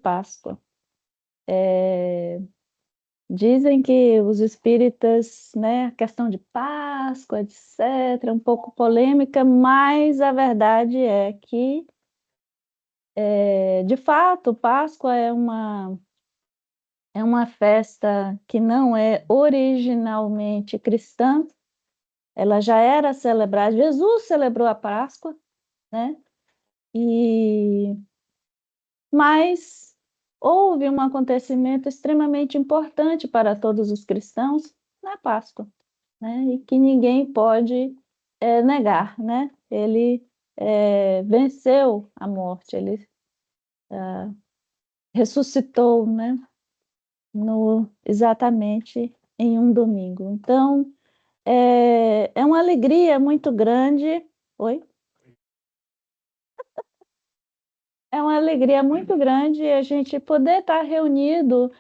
Páscoa. Dizem que os espíritas, né, a questão de Páscoa, etc., é um pouco polêmica, mas a verdade é que, de fato, Páscoa é uma festa que não é originalmente cristã, ela já era celebrada, Jesus celebrou a Páscoa, né? Mas houve um acontecimento extremamente importante para todos os cristãos na Páscoa, né? E que ninguém pode negar, né? Ele venceu a morte, ele ressuscitou, né? Exatamente em um domingo. Então, é uma alegria muito grande. Oi? É uma alegria muito grande a gente poder estar reunido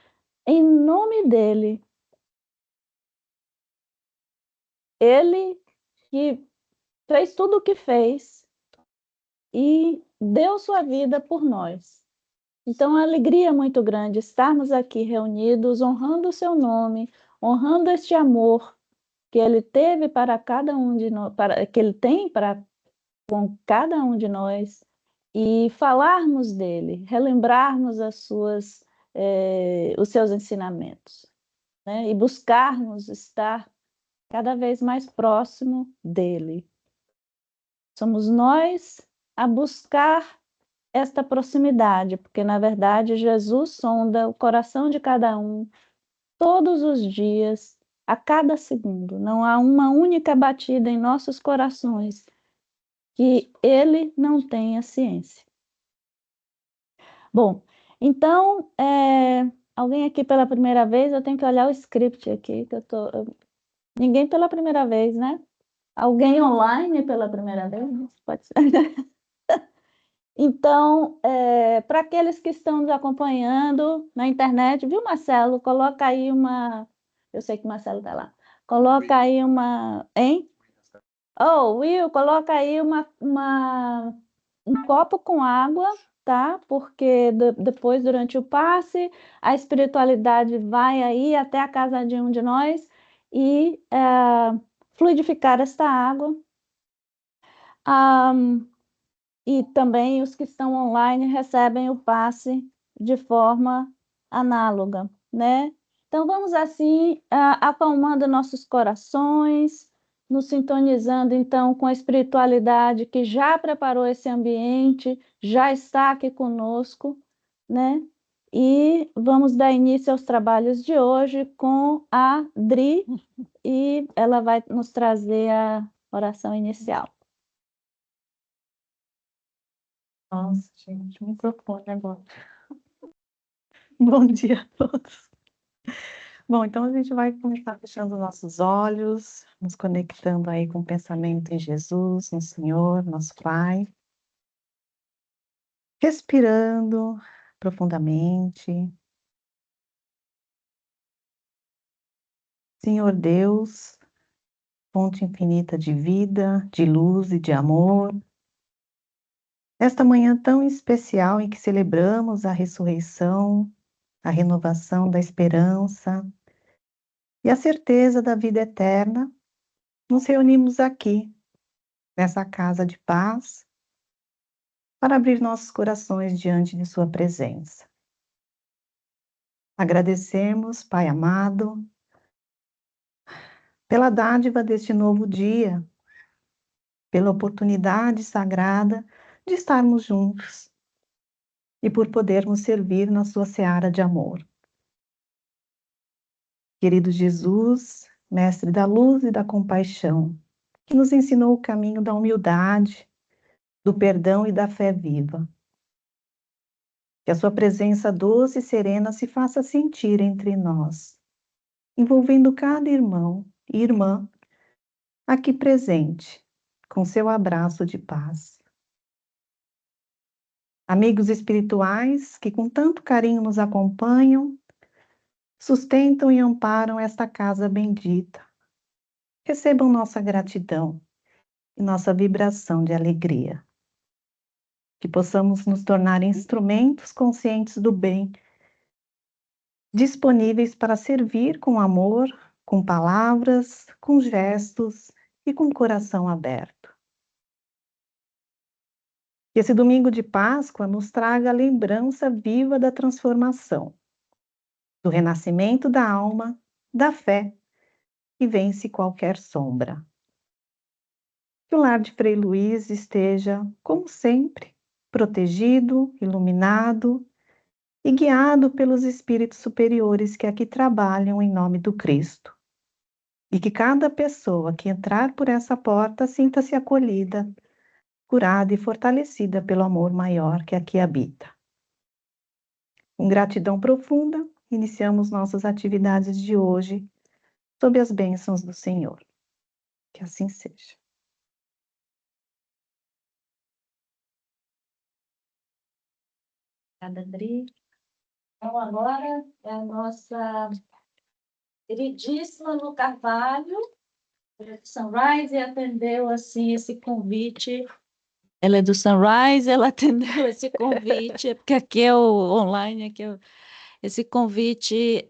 em nome dele. Ele que fez tudo o que fez e deu sua vida por nós. Então, é uma alegria muito grande estarmos aqui reunidos, honrando o seu nome, honrando este amor que ele teve para cada um de nós, que ele tem para com cada um de nós, e falarmos dele, relembrarmos os seus ensinamentos, né? E buscarmos estar cada vez mais próximo dele. Somos nós a buscar esta proximidade, porque na verdade Jesus sonda o coração de cada um todos os dias, a cada segundo. Não há uma única batida em nossos corações que ele não tenha ciência. Bom, então, alguém aqui pela primeira vez, eu tenho que olhar o script aqui, que ninguém pela primeira vez, né? Alguém online pela primeira vez? Pode ser. Então, para aqueles que estão nos acompanhando na internet, viu, Marcelo? Coloca aí uma. Eu sei que o Marcelo está lá. Coloca aí uma. Hein? Oh, Will, coloca aí um copo com água, tá? Porque depois, durante o passe, a espiritualidade vai aí até a casa de um de nós e fluidificar esta água. E também os que estão online recebem o passe de forma análoga, né? Então, vamos assim, acalmando nossos corações, nos sintonizando, então, com a espiritualidade que já preparou esse ambiente, já está aqui conosco, né? E vamos dar início aos trabalhos de hoje com a Dri, e ela vai nos trazer a oração inicial. Nossa, gente, o microfone agora. Bom dia a todos. Bom, então a gente vai começar fechando nossos olhos, nos conectando aí com o pensamento em Jesus, no Senhor, nosso Pai. Respirando profundamente. Senhor Deus, fonte infinita de vida, de luz e de amor. Esta manhã tão especial em que celebramos a ressurreição, a renovação da esperança e a certeza da vida eterna, nos reunimos aqui, nessa casa de paz, para abrir nossos corações diante de Sua presença. Agradecemos, Pai amado, pela dádiva deste novo dia, pela oportunidade sagrada de estarmos juntos e por podermos servir na Sua seara de amor. Querido Jesus, Mestre da luz e da compaixão, que nos ensinou o caminho da humildade, do perdão e da fé viva. Que a sua presença doce e serena se faça sentir entre nós, envolvendo cada irmão e irmã aqui presente, com seu abraço de paz. Amigos espirituais que com tanto carinho nos acompanham, sustentam e amparam esta casa bendita. Recebam nossa gratidão e nossa vibração de alegria. que possamos nos tornar instrumentos conscientes do bem, disponíveis para servir com amor, com palavras, com gestos e com coração aberto. Que esse domingo de Páscoa nos traga a lembrança viva da transformação, do renascimento da alma, da fé, que vence qualquer sombra. Que o lar de Frei Luís esteja, como sempre, protegido, iluminado e guiado pelos espíritos superiores que aqui trabalham em nome do Cristo. E que cada pessoa que entrar por essa porta sinta-se acolhida, curada e fortalecida pelo amor maior que aqui habita. Com gratidão profunda, iniciamos nossas atividades de hoje sob as bênçãos do Senhor. Que assim seja. Obrigada, Adri. Então, agora é a nossa queridíssima Lu Carvalho, do Sunrise, e atendeu assim esse convite. Ela é do Sunrise, ela atendeu esse convite, porque aqui é o online, aqui é esse convite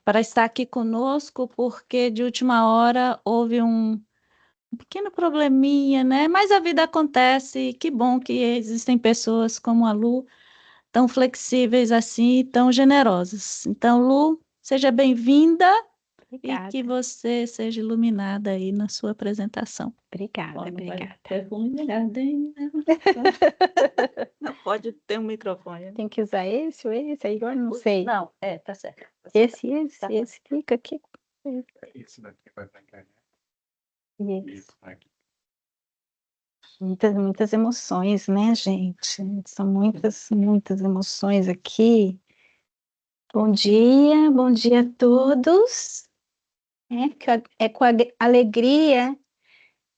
para estar aqui conosco, porque de última hora houve um pequeno probleminha, né? Mas a vida acontece, e que bom que existem pessoas como a Lu, tão flexíveis assim e tão generosas. Então, Lu, seja bem-vinda e Obrigada, que você seja iluminada aí na sua apresentação. obrigada, Ó, não vai obrigada. ter humilhada, hein? Não pode ter um microfone. Tem que usar esse ou esse? Aí agora não sei. Não, tá certo. Tá. Esse fica aqui. Isso daqui vai pra internet. Isso. Isso aqui. Muitas emoções, né, gente? São muitas emoções aqui. Bom dia a todos. É com alegria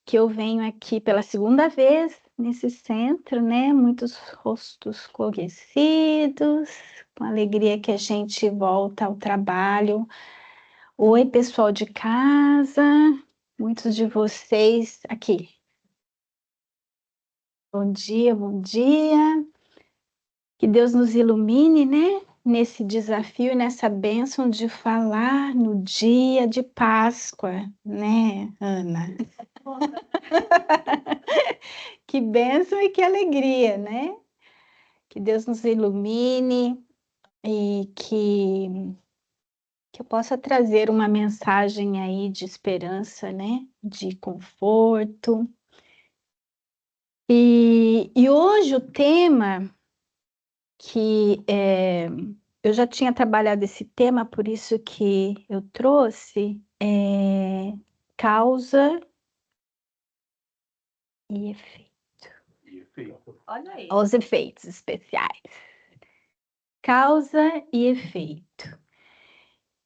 que eu venho aqui pela segunda vez nesse centro, né? Muitos rostos conhecidos, com alegria que a gente volta ao trabalho. Oi, pessoal de casa, muitos de vocês aqui. Bom dia, bom dia. Que Deus nos ilumine, né? Nesse desafio e nessa bênção de falar no dia de Páscoa, né, Ana? Que bênção e que alegria, né? Que Deus nos ilumine e que eu possa trazer uma mensagem aí de esperança, né? De conforto. E hoje o tema eu já tinha trabalhado esse tema, por isso que eu trouxe causa e efeito. E efeito. Olha aí. Os efeitos especiais. Causa e efeito.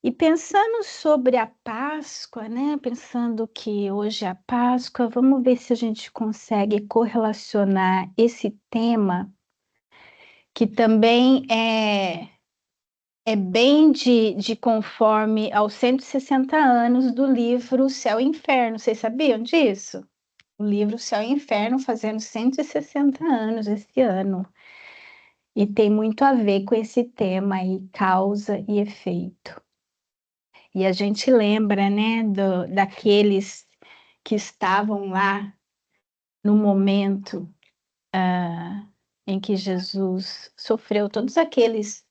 E pensando sobre a Páscoa, né? Pensando que hoje é a Páscoa, vamos ver se a gente consegue correlacionar esse tema, que também é bem de conforme aos 160 anos do livro Céu e Inferno. Vocês sabiam disso? O livro Céu e Inferno fazendo 160 anos esse ano. E tem muito a ver com esse tema aí, causa e efeito. E a gente lembra, né, daqueles que estavam lá no momento em que Jesus sofreu todos aqueles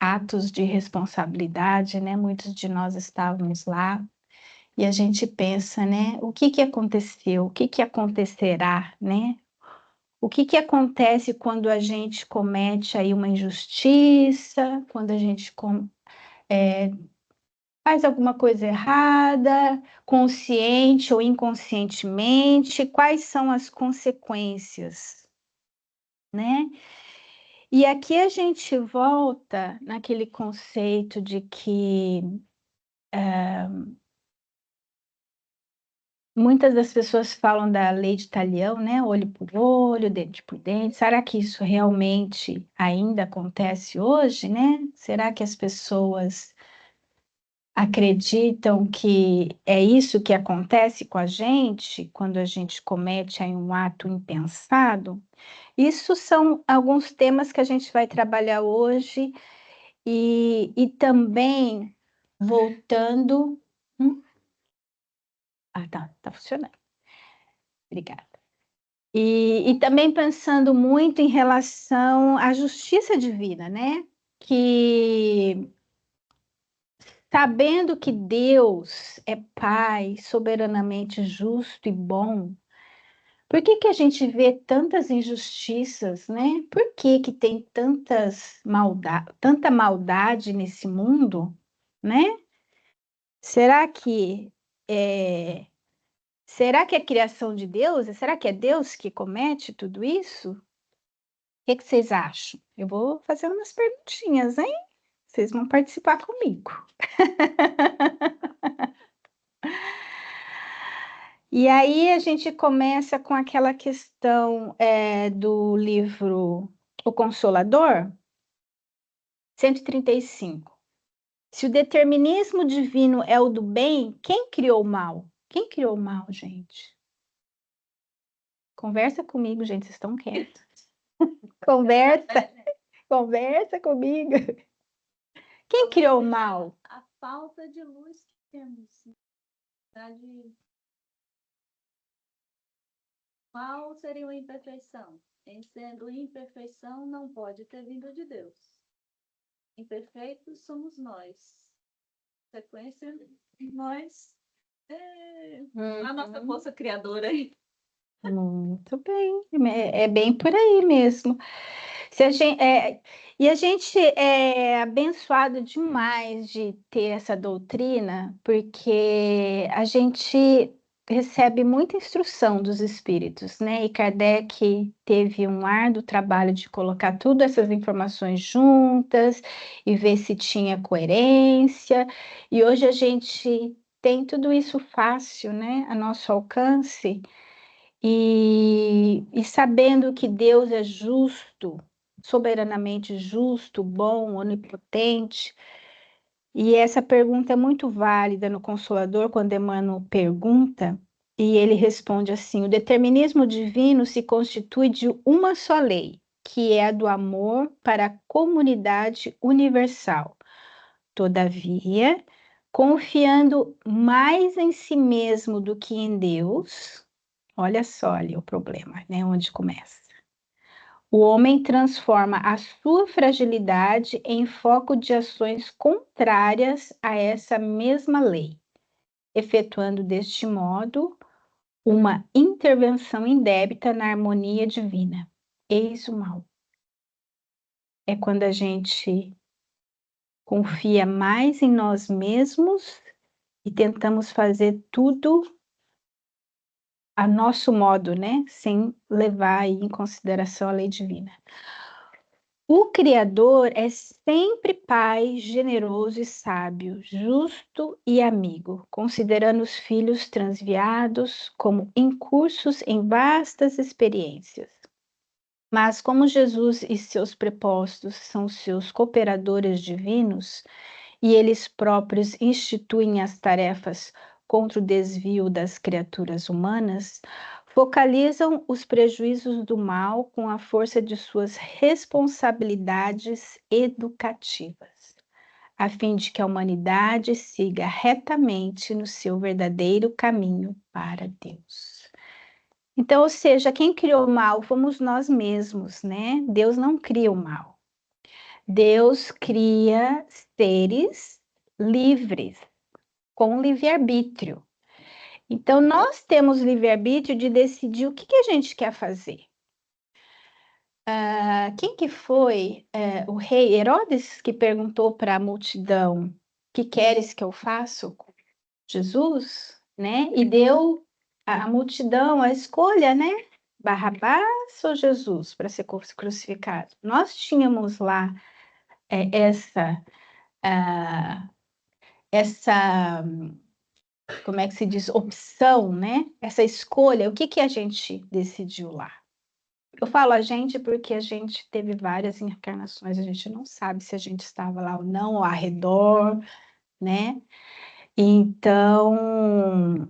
atos de responsabilidade, né? Muitos de nós estávamos lá e a gente pensa, né? O que aconteceu? O que acontecerá, né? O que acontece quando a gente comete aí uma injustiça, quando a gente faz alguma coisa errada, consciente ou inconscientemente? Quais são as consequências, né? E aqui a gente volta naquele conceito de que muitas das pessoas falam da lei de Talião, né? Olho por olho, dente por dente. Será que isso realmente ainda acontece hoje, né? Será que as pessoas acreditam que é isso que acontece com a gente quando a gente comete aí um ato impensado. Isso são alguns temas que a gente vai trabalhar hoje e também voltando. Tá funcionando. Obrigada. E também pensando muito em relação à justiça divina, né? Que sabendo que Deus é Pai soberanamente justo e bom, por que que a gente vê tantas injustiças, né? Por que que tem tanta maldade nesse mundo, né? Será que é, será que é criação de Deus? Será que é Deus que comete tudo isso? O que que vocês acham? Eu vou fazer umas perguntinhas, hein? Vocês vão participar comigo. E aí a gente começa com aquela questão do livro O Consolador, 135. Se o determinismo divino é o do bem, quem criou o mal? Quem criou o mal, gente? Conversa comigo, gente, vocês estão quietos. Conversa, conversa comigo. Quem criou o mal? A falta de luz que temos. Na verdade, qual seria uma imperfeição? Em sendo imperfeição, não pode ter vindo de Deus. Imperfeitos somos nós. Sequência, nós, a nossa força criadora aí. Muito bem, é bem por aí mesmo. Se a gente, e a gente é abençoado demais de ter essa doutrina, porque a gente recebe muita instrução dos espíritos, né? E Kardec teve um árduo trabalho de colocar todas essas informações juntas e ver se tinha coerência. E hoje a gente tem tudo isso fácil, né? A nosso alcance. E sabendo que Deus é justo, soberanamente justo, bom, onipotente, e essa pergunta é muito válida no Consolador, quando Emmanuel pergunta, e ele responde assim: o determinismo divino se constitui de uma só lei, que é a do amor para a comunidade universal. Todavia, confiando mais em si mesmo do que em Deus, olha só ali o problema, né? Onde começa. O homem transforma a sua fragilidade em foco de ações contrárias a essa mesma lei, efetuando deste modo uma intervenção indébita na harmonia divina. Eis o mal. É quando a gente confia mais em nós mesmos e tentamos fazer tudo a nosso modo, né? Sem levar aí em consideração a lei divina. O Criador é sempre Pai, generoso e sábio, justo e amigo, considerando os filhos transviados como incursos em vastas experiências. Mas como Jesus e seus prepostos são seus cooperadores divinos, e eles próprios instituem as tarefas contra o desvio das criaturas humanas, focalizam os prejuízos do mal com a força de suas responsabilidades educativas, a fim de que a humanidade siga retamente no seu verdadeiro caminho para Deus. Então, ou seja, quem criou o mal fomos nós mesmos, né? Deus não cria o mal. Deus cria seres livres, com livre-arbítrio. Então, nós temos livre-arbítrio de decidir o que a gente quer fazer. Quem que foi o rei Herodes que perguntou para a multidão: que queres que eu faça? Jesus, né? E deu à multidão a escolha, né? Barrabás ou Jesus para ser crucificado. Nós tínhamos lá essa, como é que se diz, opção, né? Essa escolha, o que a gente decidiu lá? Eu falo a gente porque a gente teve várias encarnações, a gente não sabe se a gente estava lá ou não, ou ao redor, né? Então,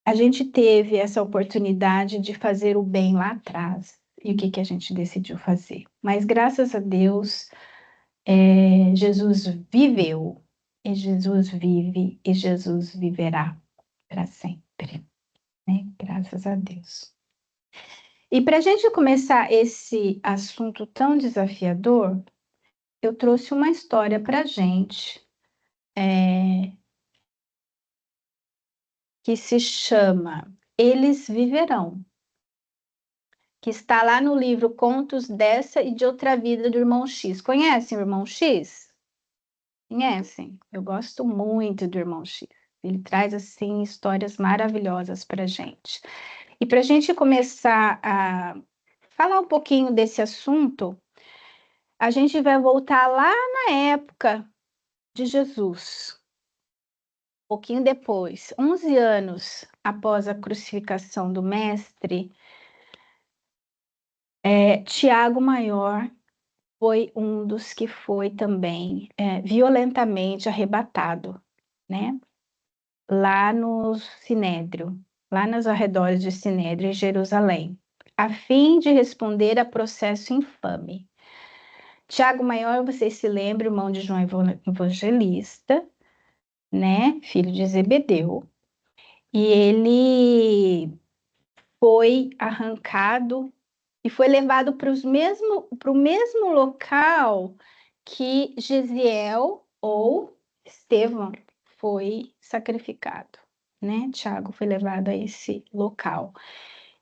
a gente teve essa oportunidade de fazer o bem lá atrás. E o que que a gente decidiu fazer? Mas graças a Deus, Jesus viveu, e Jesus vive, e Jesus viverá para sempre, né? Graças a Deus. E para a gente começar esse assunto tão desafiador, eu trouxe uma história para a gente, que se chama Eles Viverão, que está lá no livro Contos dessa e de Outra Vida do Irmão X. Conhecem o Irmão X? Conhecem? Eu gosto muito do Irmão X. Ele traz, assim, histórias maravilhosas para a gente. E para a gente começar a falar um pouquinho desse assunto, a gente vai voltar lá na época de Jesus. Um pouquinho depois, 11 anos após a crucificação do Mestre, Tiago Maior foi um dos que foi também violentamente arrebatado, né? Lá no Sinédrio, lá nos arredores de Sinédrio, em Jerusalém, a fim de responder a processo infame. Tiago Maior, vocês se lembram, irmão de João Evangelista, né? Filho de Zebedeu. E ele foi arrancado e foi levado para o mesmo local que Gesiel ou Estevão foi sacrificado, né? Tiago foi levado a esse local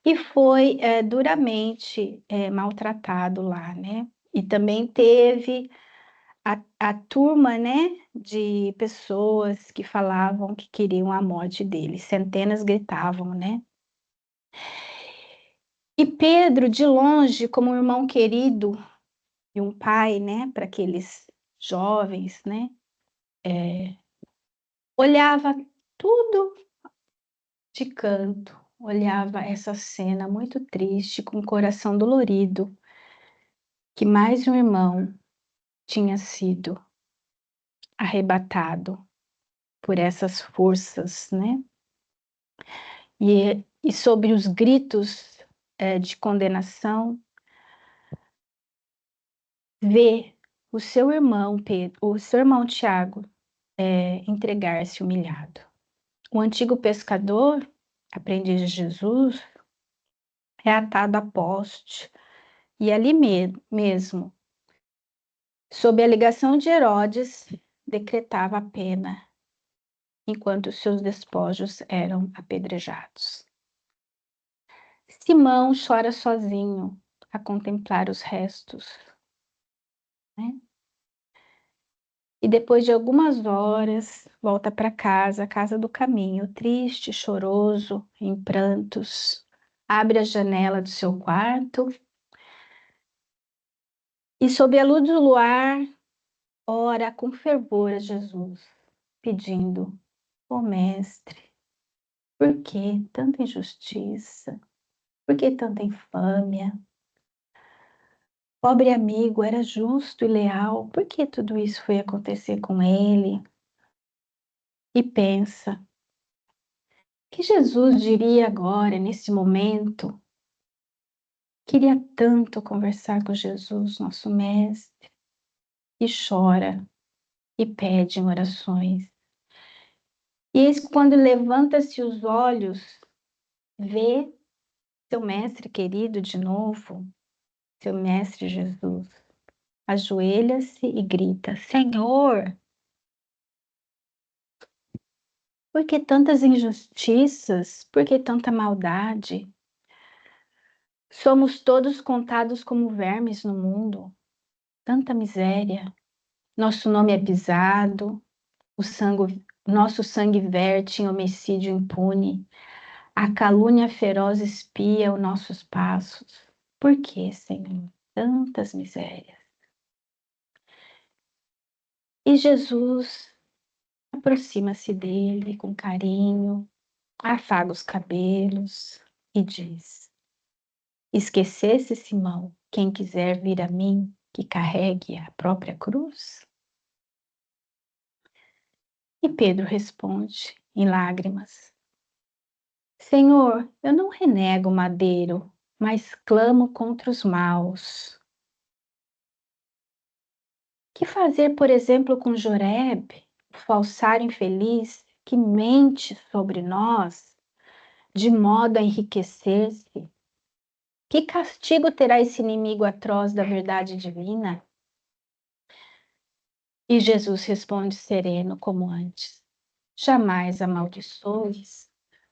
e foi duramente maltratado lá, né? E também teve a turma, né, de pessoas que falavam que queriam a morte dele, centenas gritavam, né? E Pedro, de longe, como um irmão querido e um pai, né, para aqueles jovens, né, olhava tudo de canto, olhava essa cena muito triste, com o coração dolorido, que mais um irmão tinha sido arrebatado por essas forças, né? E sobre os gritos de condenação, ver o seu irmão Pedro, o seu irmão Tiago, entregar-se humilhado. O antigo pescador, aprendiz de Jesus, é atado a poste e ali mesmo, sob a alegação de Herodes, decretava a pena, enquanto seus despojos eram apedrejados. Simão chora sozinho a contemplar os restos, né? E depois de algumas horas, volta para casa, a casa do caminho, triste, choroso, em prantos. Abre a janela do seu quarto e, sob a luz do luar, ora com fervor a Jesus, pedindo: Ó Mestre, por que tanta injustiça? Por que tanta infâmia? Pobre amigo era justo e leal, por que tudo isso foi acontecer com ele? E pensa: que Jesus diria agora, nesse momento? Queria tanto conversar com Jesus, nosso Mestre, e chora e pede em orações. E eis quando levanta-se os olhos, vê seu Mestre querido de novo, seu Mestre Jesus, ajoelha-se e grita: Senhor, por que tantas injustiças? Por que tanta maldade? Somos todos contados como vermes no mundo, tanta miséria. Nosso nome é pisado, nosso sangue verte em homicídio impune. A calúnia feroz espia os nossos passos. Por que, Senhor, tantas misérias? E Jesus aproxima-se dele com carinho, afaga os cabelos e diz: Esquecesse, Simão, quem quiser vir a mim, que carregue a própria cruz? E Pedro responde em lágrimas: Senhor, eu não renego o madeiro, mas clamo contra os maus. Que fazer, por exemplo, com Jorebe, o falsário infeliz que mente sobre nós, de modo a enriquecer-se? Que castigo terá esse inimigo atroz da verdade divina? E Jesus responde sereno como antes: Jamais amaldiçoes,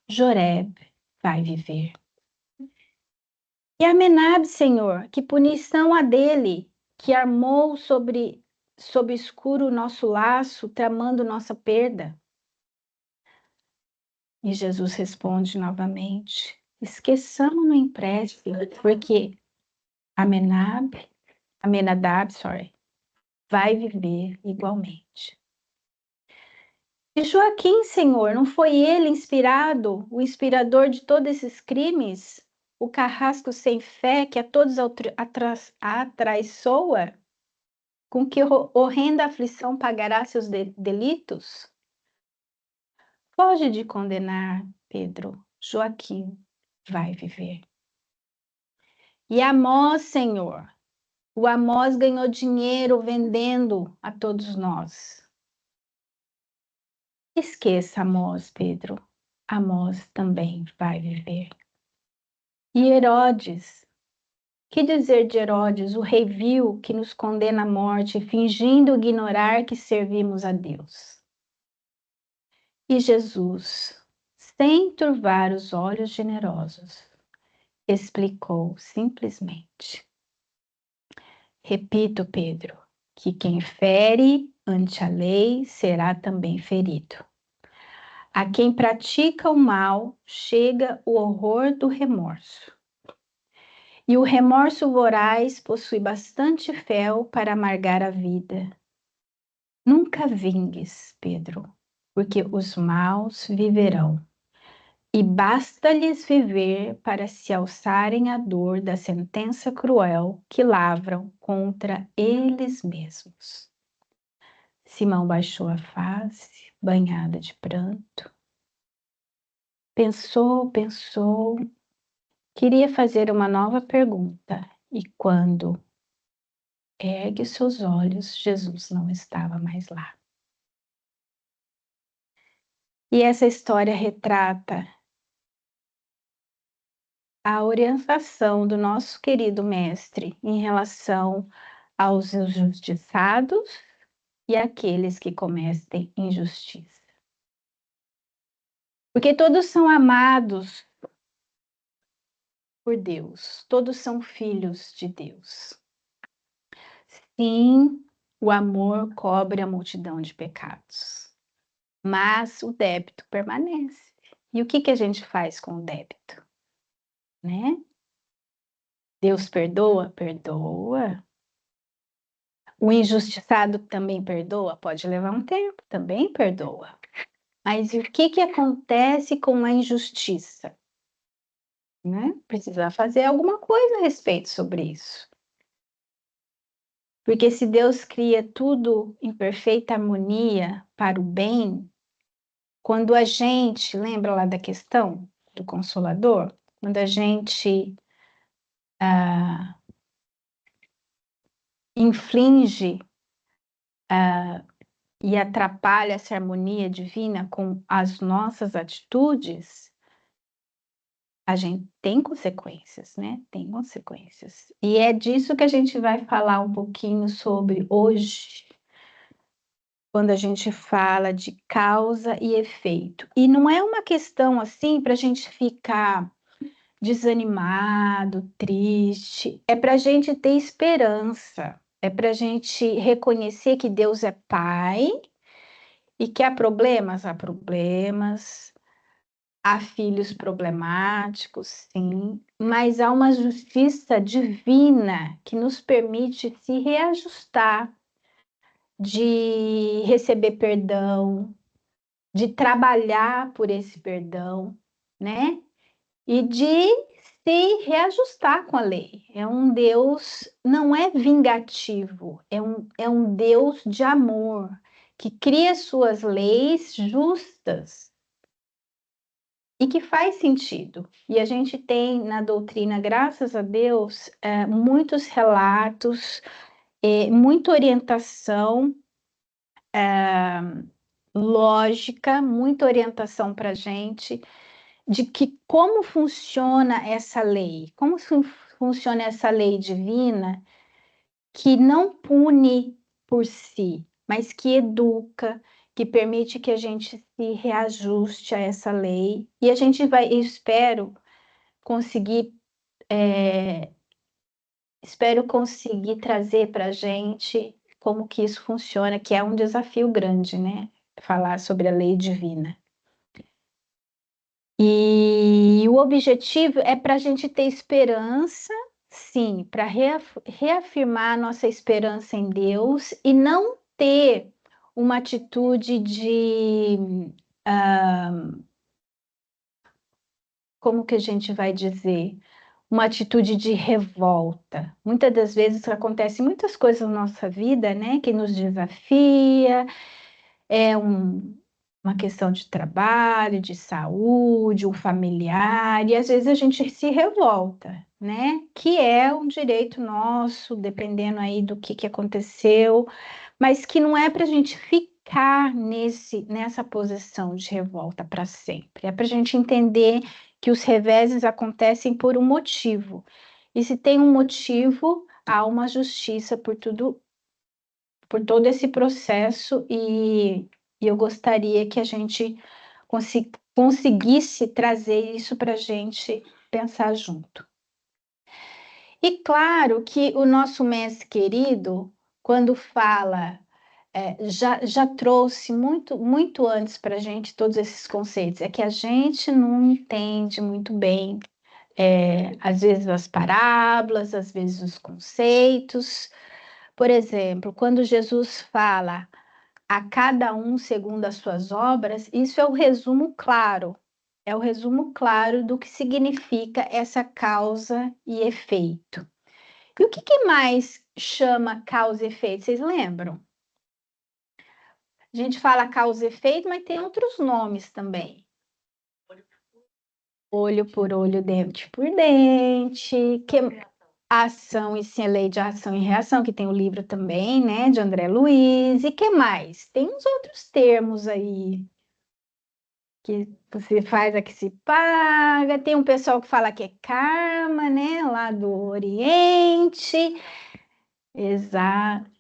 Jorebe vai viver. E Amenabe, Senhor, que punição a dele, que armou sob escuro o nosso laço, tramando nossa perda? E Jesus responde novamente: esqueçamos no empréstimo, porque Amenadab, vai viver igualmente. E Joaquim, Senhor, não foi ele inspirado, o inspirador de todos esses crimes? O carrasco sem fé que a todos atraiçoa? Com que horrenda aflição pagará seus delitos? Foge de condenar, Pedro. Joaquim vai viver. E Amós, Senhor, o Amós ganhou dinheiro vendendo a todos nós. Esqueça Amós, Pedro. Amós também vai viver. E Herodes, que dizer de Herodes, o rei vil que nos condena à morte, fingindo ignorar que servimos a Deus? E Jesus, sem turvar os olhos generosos, explicou simplesmente: repito, Pedro, que quem fere ante a lei será também ferido. A quem pratica o mal chega o horror do remorso. E o remorso voraz possui bastante fel para amargar a vida. Nunca vingues, Pedro, porque os maus viverão. E basta-lhes viver para se alçarem à dor da sentença cruel que lavram contra eles mesmos. Simão baixou a face, banhada de pranto. Pensou, queria fazer uma nova pergunta, e quando ergue seus olhos, Jesus não estava mais lá. E essa história retrata a orientação do nosso querido mestre em relação aos injustiçados e àqueles que cometem injustiça. Porque todos são amados por Deus, todos são filhos de Deus. Sim, o amor cobre a multidão de pecados, mas o débito permanece. E o que a gente faz com o débito? Né? Deus perdoa? Perdoa. O injustiçado também perdoa? Pode levar um tempo, também perdoa. Mas o que acontece com a injustiça? Né? Precisa fazer alguma coisa a respeito sobre isso. Porque se Deus cria tudo em perfeita harmonia para o bem, quando a gente, lembra lá da questão do Consolador? Quando a gente inflige e atrapalha essa harmonia divina com as nossas atitudes, a gente tem consequências, né? Tem consequências. E é disso que a gente vai falar um pouquinho sobre hoje, quando a gente fala de causa e efeito. E não é uma questão assim para a gente ficar desanimado, triste, é para a gente ter esperança, é para a gente reconhecer que Deus é Pai e que há problemas, há filhos problemáticos, sim, mas há uma justiça divina que nos permite se reajustar, de receber perdão, de trabalhar por esse perdão, né? E de se reajustar com a lei. É um Deus, não é vingativo, é um Deus de amor, que cria suas leis justas e que faz sentido. E a gente tem na doutrina, graças a Deus, muitos relatos, muita orientação lógica, muita orientação para a gente de que como funciona essa lei, como funciona essa lei divina que não pune por si, mas que educa, que permite que a gente se reajuste a essa lei. E a gente vai, eu espero conseguir trazer para a gente como que isso funciona, que é um desafio grande, né? Falar sobre a lei divina. E o objetivo é para a gente ter esperança, sim, para reafirmar nossa esperança em Deus e não ter uma atitude de, como que a gente vai dizer? Uma atitude de revolta. Muitas das vezes acontecem muitas coisas na nossa vida, né, que nos desafia, uma questão de trabalho, de saúde, um familiar, e às vezes a gente se revolta, né? Que é um direito nosso, dependendo aí do que aconteceu, mas que não é para a gente ficar nessa posição de revolta para sempre. É para a gente entender que os reveses acontecem por um motivo. E se tem um motivo, há uma justiça por tudo, por todo esse processo, e eu gostaria que a gente conseguisse trazer isso para a gente pensar junto. E claro que o nosso mestre querido, quando fala, já trouxe muito antes para a gente todos esses conceitos, é que a gente não entende muito bem, às vezes as parábolas, às vezes os conceitos. Por exemplo, quando Jesus fala a cada um segundo as suas obras, isso é o resumo claro. É o resumo claro do que significa essa causa e efeito. E o que mais chama causa e efeito? Vocês lembram? A gente fala causa e efeito, mas tem outros nomes também. Olho por olho, dente por dente, ação e sim, a lei de ação e reação, que tem o livro também, né, de André Luiz. E que mais? Tem uns outros termos aí que você faz, a que se paga. Tem um pessoal que fala que é karma, né, lá do Oriente. Exato.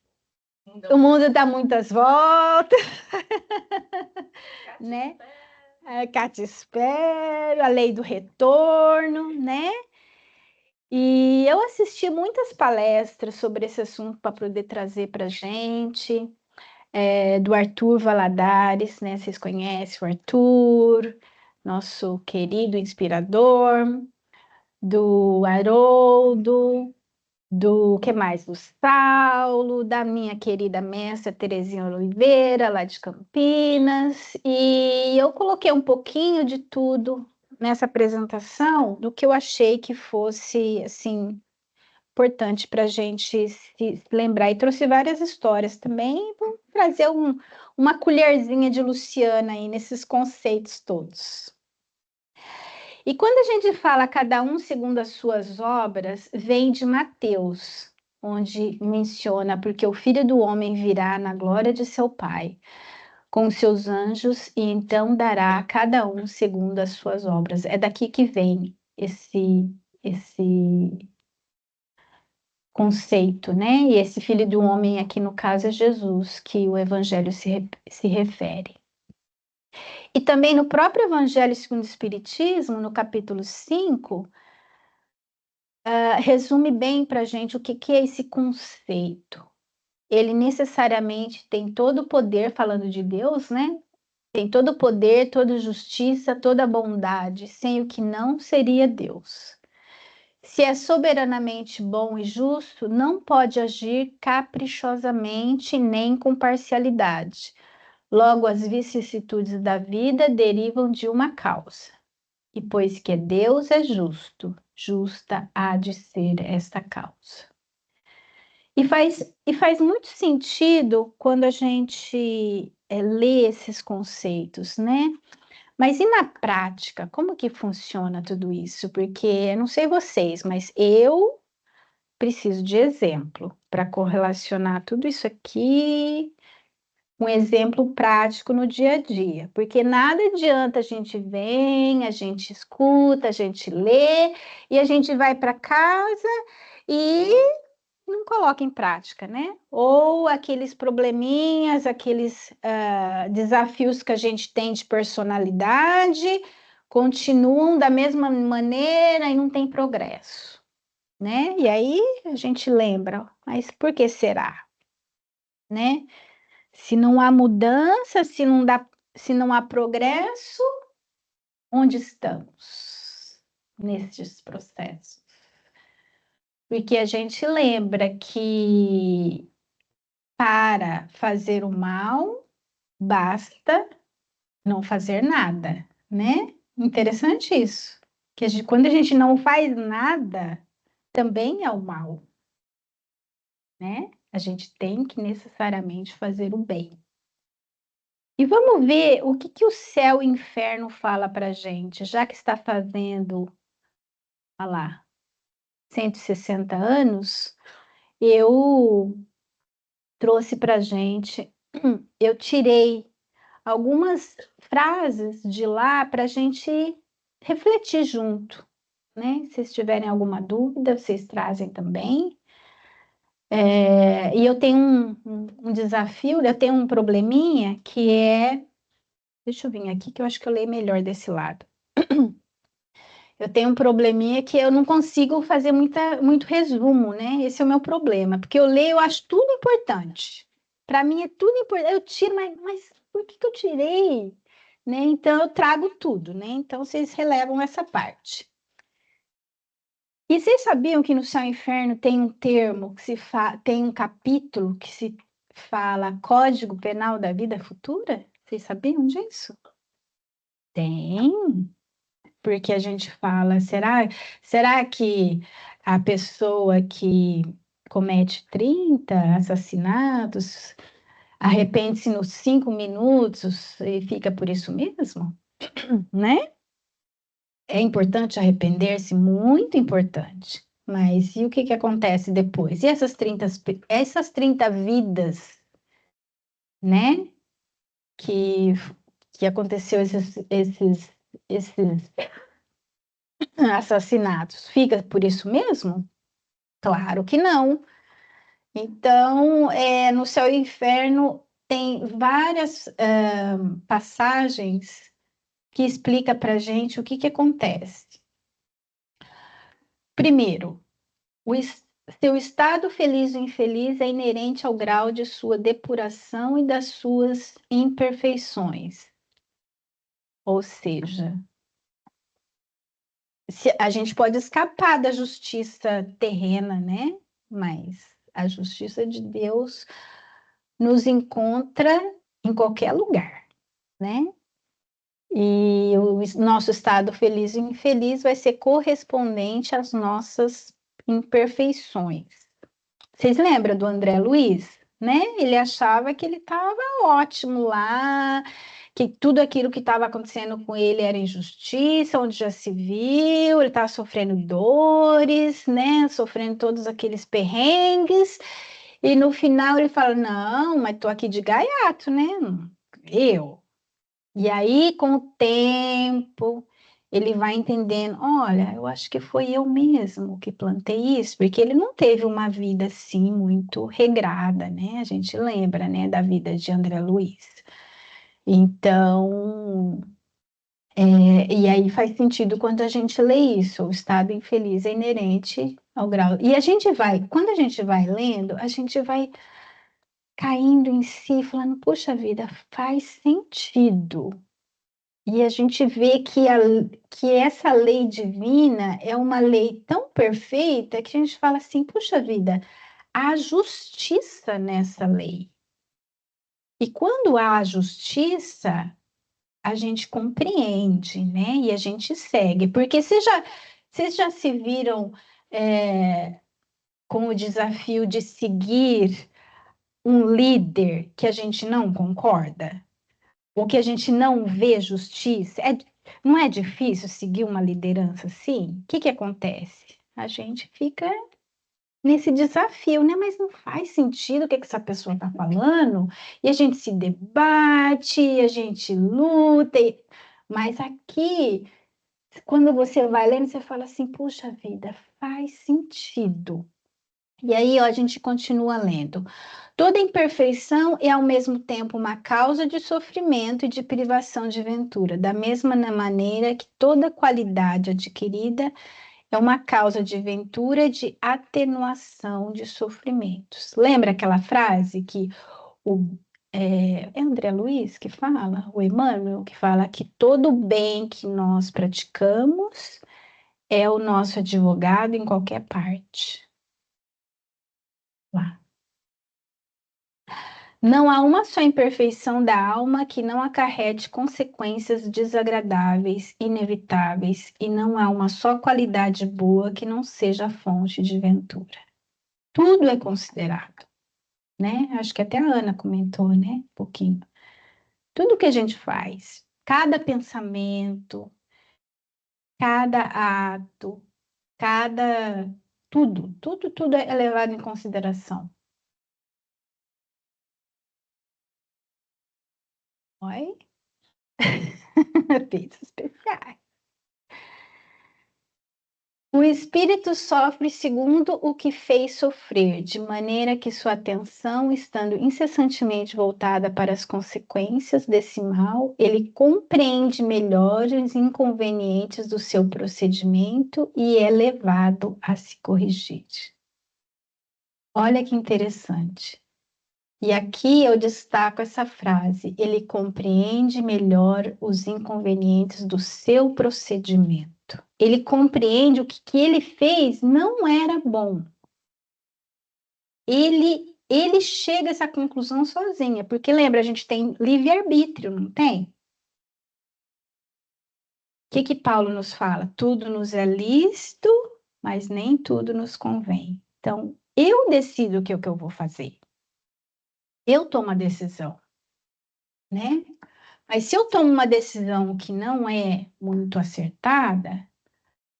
O mundo dá muitas voltas, né? Cá te espero, a lei do retorno, né? E eu assisti muitas palestras sobre esse assunto para poder trazer para a gente, do Arthur Valadares, né? Vocês conhecem o Arthur, nosso querido inspirador, do Haroldo, do que mais? Do Saulo, da minha querida mestra Terezinha Oliveira, lá de Campinas, e eu coloquei um pouquinho de tudo nessa apresentação do que eu achei que fosse, assim, importante para a gente se lembrar, e trouxe várias histórias também, vou trazer uma colherzinha de Luciana aí nesses conceitos todos. E quando a gente fala cada um segundo as suas obras, vem de Mateus, onde menciona, porque o Filho do Homem virá na glória de seu Pai, com seus anjos, e então dará a cada um segundo as suas obras. É daqui que vem esse conceito, né? E esse Filho do Homem aqui no caso é Jesus, que o Evangelho se refere. E também no próprio Evangelho segundo o Espiritismo, no capítulo 5, resume bem para a gente o que é esse conceito. Ele necessariamente tem todo o poder, falando de Deus, né? Tem todo o poder, toda justiça, toda bondade, sem o que não seria Deus. Se é soberanamente bom e justo, não pode agir caprichosamente nem com parcialidade. Logo, as vicissitudes da vida derivam de uma causa. E pois que Deus é justo, justa há de ser esta causa. E faz muito sentido quando a gente lê esses conceitos, né? Mas e na prática, como que funciona tudo isso? Porque eu não sei vocês, mas eu preciso de exemplo para correlacionar tudo isso aqui, um exemplo prático no dia a dia. Porque nada adianta a gente vem, a gente escuta, a gente lê e a gente vai para casa e não coloca em prática, né? Ou aqueles probleminhas, aqueles desafios que a gente tem de personalidade continuam da mesma maneira e não tem progresso, né? E aí a gente lembra, mas por que será, né? Se não há mudança, se não há progresso, onde estamos nesses processos? Porque a gente lembra que para fazer o mal, basta não fazer nada, né? Interessante isso. Quando a gente não faz nada, também é o mal, né? A gente tem que necessariamente fazer o bem. E vamos ver o que o céu e o inferno fala para gente, já que está fazendo, olha lá, 160 anos, eu trouxe para gente, eu tirei algumas frases de lá para a gente refletir junto, né? Se vocês tiverem alguma dúvida, vocês trazem também. E eu tenho um desafio, eu tenho um probleminha que é. Deixa eu vir aqui que eu acho que eu leio melhor desse lado. Eu tenho um probleminha que eu não consigo fazer muito resumo, né? Esse é o meu problema, porque eu leio, eu acho tudo importante. Para mim é tudo importante. Eu tiro, mas por que eu tirei? Né? Então eu trago tudo, né? Então vocês relevam essa parte. E vocês sabiam que no Céu e Inferno tem um termo tem um capítulo que se fala Código Penal da Vida Futura? Vocês sabiam disso? Tem. Porque a gente fala, será que a pessoa que comete 30 assassinatos arrepende-se nos 5 minutos e fica por isso mesmo? Né? É importante arrepender-se, muito importante. Mas e o que acontece depois? E essas 30 vidas, né? Que, que aconteceu esses assassinatos, fica por isso mesmo? Claro que não. Então, no Céu e Inferno tem várias passagens que explica para gente o que acontece. Primeiro, seu estado feliz ou infeliz é inerente ao grau de sua depuração e das suas imperfeições. Ou seja, a gente pode escapar da justiça terrena, né? Mas a justiça de Deus nos encontra em qualquer lugar, né? E o nosso estado feliz e infeliz vai ser correspondente às nossas imperfeições. Vocês lembram do André Luiz, né? Ele achava que ele estava ótimo lá, que tudo aquilo que estava acontecendo com ele era injustiça, onde já se viu, ele estava sofrendo dores, né? Sofrendo todos aqueles perrengues. E no final ele fala: Não, mas tô aqui de gaiato, né? Eu. E aí, com o tempo, ele vai entendendo: olha, eu acho que foi eu mesmo que plantei isso, porque ele não teve uma vida assim muito regrada, né? A gente lembra, né, da vida de André Luiz. Então, e aí faz sentido quando a gente lê isso, o estado infeliz é inerente ao grau. E a gente vai, quando a gente vai lendo, a gente vai caindo em si, falando, puxa vida, faz sentido. E a gente vê que essa lei divina é uma lei tão perfeita que a gente fala assim, puxa vida, há justiça nessa lei. E quando há justiça, a gente compreende, né? E a gente segue. Porque vocês já se viram com o desafio de seguir um líder que a gente não concorda? Ou que a gente não vê justiça? Não é difícil seguir uma liderança assim? O que acontece? A gente fica nesse desafio, né? Mas não faz sentido o que essa pessoa está falando, e a gente se debate, a gente luta, mas aqui, quando você vai lendo, você fala assim, puxa vida, faz sentido. E aí, ó, a gente continua lendo. Toda imperfeição é ao mesmo tempo uma causa de sofrimento e de privação de ventura, da mesma maneira que toda qualidade adquirida é uma causa de ventura de atenuação de sofrimentos. Lembra aquela frase que é André Luiz que fala, o Emmanuel, que fala que todo bem que nós praticamos é o nosso advogado em qualquer parte. Lá. Não há uma só imperfeição da alma que não acarrete consequências desagradáveis, inevitáveis, e não há uma só qualidade boa que não seja fonte de ventura. Tudo é considerado, né? Acho que até a Ana comentou, né? Um pouquinho. Tudo que a gente faz, cada pensamento, cada ato, cada... tudo é levado em consideração. Oi? Efeitos especiais. O espírito sofre segundo o que fez sofrer, de maneira que sua atenção, estando incessantemente voltada para as consequências desse mal, ele compreende melhor os inconvenientes do seu procedimento e é levado a se corrigir. Olha que interessante. E aqui eu destaco essa frase: ele compreende melhor os inconvenientes do seu procedimento. Ele compreende o que ele fez não era bom. Ele chega a essa conclusão sozinha, porque lembra, a gente tem livre-arbítrio, não tem? O que Paulo nos fala? Tudo nos é lícito, mas nem tudo nos convém. Então, eu decido o que eu vou fazer. Eu tomo a decisão, né? Mas se eu tomo uma decisão que não é muito acertada,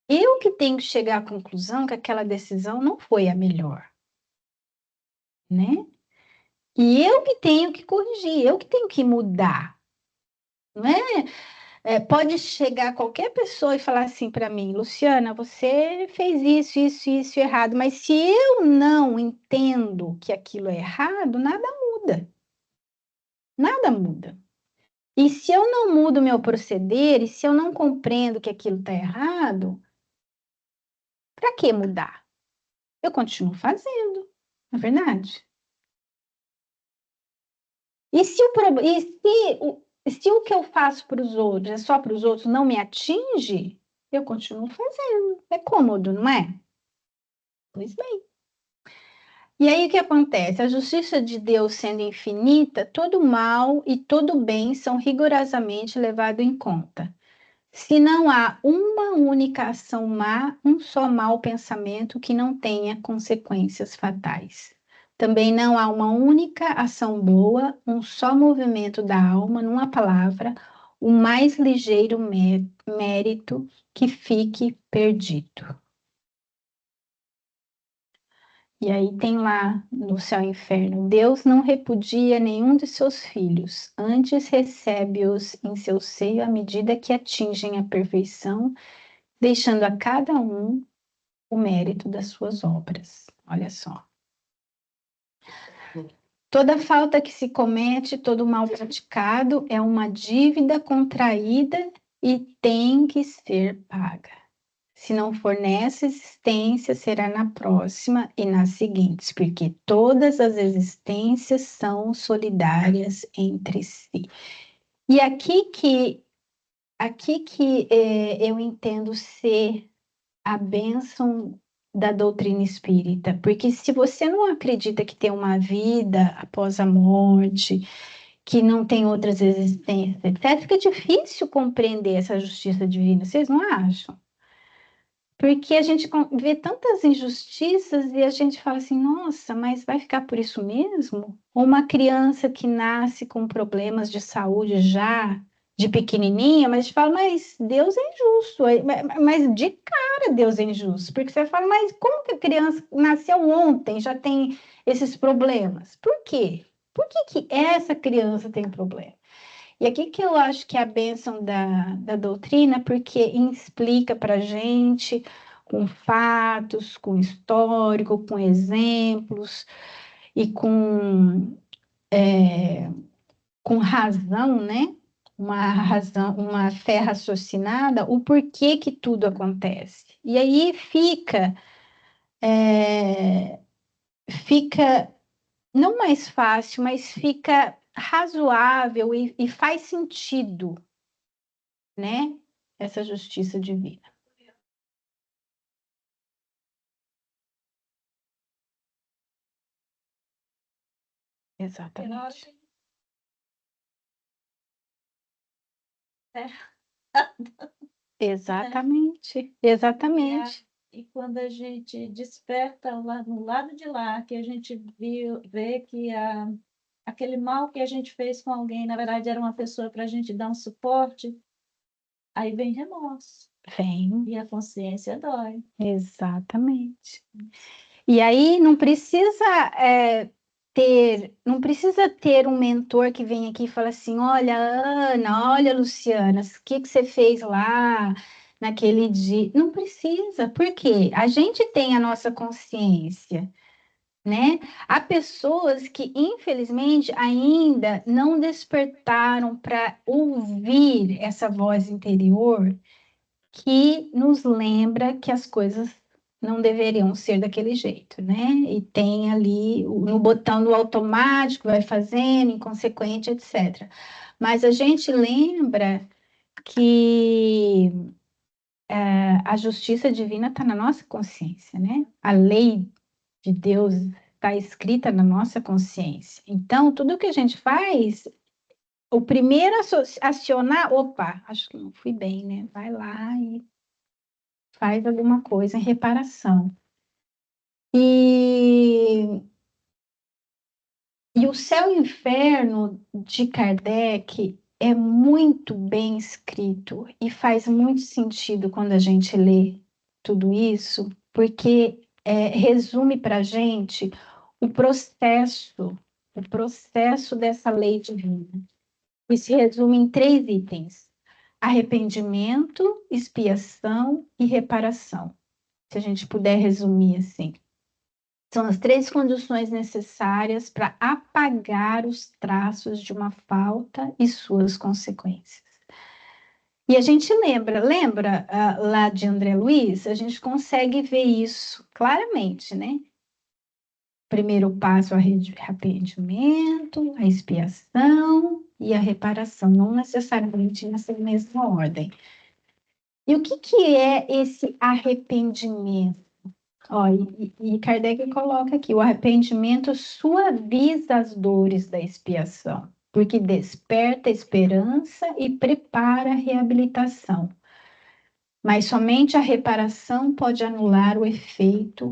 eu que tenho que chegar à conclusão que aquela decisão não foi a melhor, né? E eu que tenho que corrigir, eu que tenho que mudar, não é? Pode chegar qualquer pessoa e falar assim para mim, Luciana, você fez isso errado, mas se eu não entendo que aquilo é errado, nada muda. Nada muda. E se eu não mudo o meu proceder, e se eu não compreendo que aquilo está errado, para que mudar? Eu continuo fazendo, não é verdade? E se o que eu faço para os outros é só para os outros, não me atinge, eu continuo fazendo. É cômodo, não é? Pois bem. E aí o que acontece? A justiça de Deus sendo infinita, todo mal e todo bem são rigorosamente levados em conta. Se não há uma única ação má, um só mau pensamento que não tenha consequências fatais. Também não há uma única ação boa, um só movimento da alma, numa palavra, o mais ligeiro mérito que fique perdido. E aí tem lá no céu e inferno, Deus não repudia nenhum de seus filhos, antes recebe-os em seu seio à medida que atingem a perfeição, deixando a cada um o mérito das suas obras. Olha só. Toda falta que se comete, todo mal praticado é uma dívida contraída e tem que ser paga. Se não for nessa existência, será na próxima e nas seguintes, porque todas as existências são solidárias entre si. E aqui que eu entendo ser a bênção da doutrina espírita, porque se você não acredita que tem uma vida após a morte, que não tem outras existências, etc., fica difícil compreender essa justiça divina, vocês não acham? Porque a gente vê tantas injustiças e a gente fala assim, nossa, mas vai ficar por isso mesmo? Ou uma criança que nasce com problemas de saúde já de pequenininha, mas a gente fala, mas Deus é injusto. Mas de cara Deus é injusto. Porque você fala, mas como que a criança nasceu ontem, já tem esses problemas? Por quê? Por que que essa criança tem problema? E aqui que eu acho que é a bênção da doutrina, porque explica para a gente com fatos, com histórico, com exemplos e com razão, né? Uma razão, uma fé raciocinada, o porquê que tudo acontece. E aí fica não mais fácil, mas fica razoável e faz sentido, né? Essa justiça divina. Exatamente. Exatamente, exatamente. E quando a gente desperta lá no lado de lá, que a gente vê que aquele mal que a gente fez com alguém, na verdade, era uma pessoa para a gente dar um suporte, aí vem remorso. Vem. E a consciência dói. Exatamente. E aí não precisa ter um mentor que vem aqui e fala assim, olha, Ana, olha, Luciana, o que você fez lá naquele dia? Não precisa, por quê? A gente tem a nossa consciência, né? Há pessoas que, infelizmente, ainda não despertaram para ouvir essa voz interior que nos lembra que as coisas não deveriam ser daquele jeito, né? E tem ali no botão do automático, vai fazendo, inconsequente, etc. Mas a gente lembra que a justiça divina está na nossa consciência, né? A lei de Deus está escrita na nossa consciência. Então, tudo que a gente faz, o primeiro a acionar, opa, acho que não fui bem, né? Vai lá e faz alguma coisa em reparação. E o céu e o inferno de Kardec é muito bem escrito e faz muito sentido quando a gente lê tudo isso, porque resume para a gente o processo dessa lei divina. E se resume em 3 itens: arrependimento, expiação e reparação. Se a gente puder resumir assim. São as 3 condições necessárias para apagar os traços de uma falta e suas consequências. E a gente lembra lá de André Luiz, a gente consegue ver isso claramente, né? Primeiro passo, o arrependimento, a expiação e a reparação, não necessariamente nessa mesma ordem. E o que é esse arrependimento? Ó, e Kardec coloca aqui: o arrependimento suaviza as dores da expiação, porque desperta esperança e prepara a reabilitação. Mas somente a reparação pode anular o efeito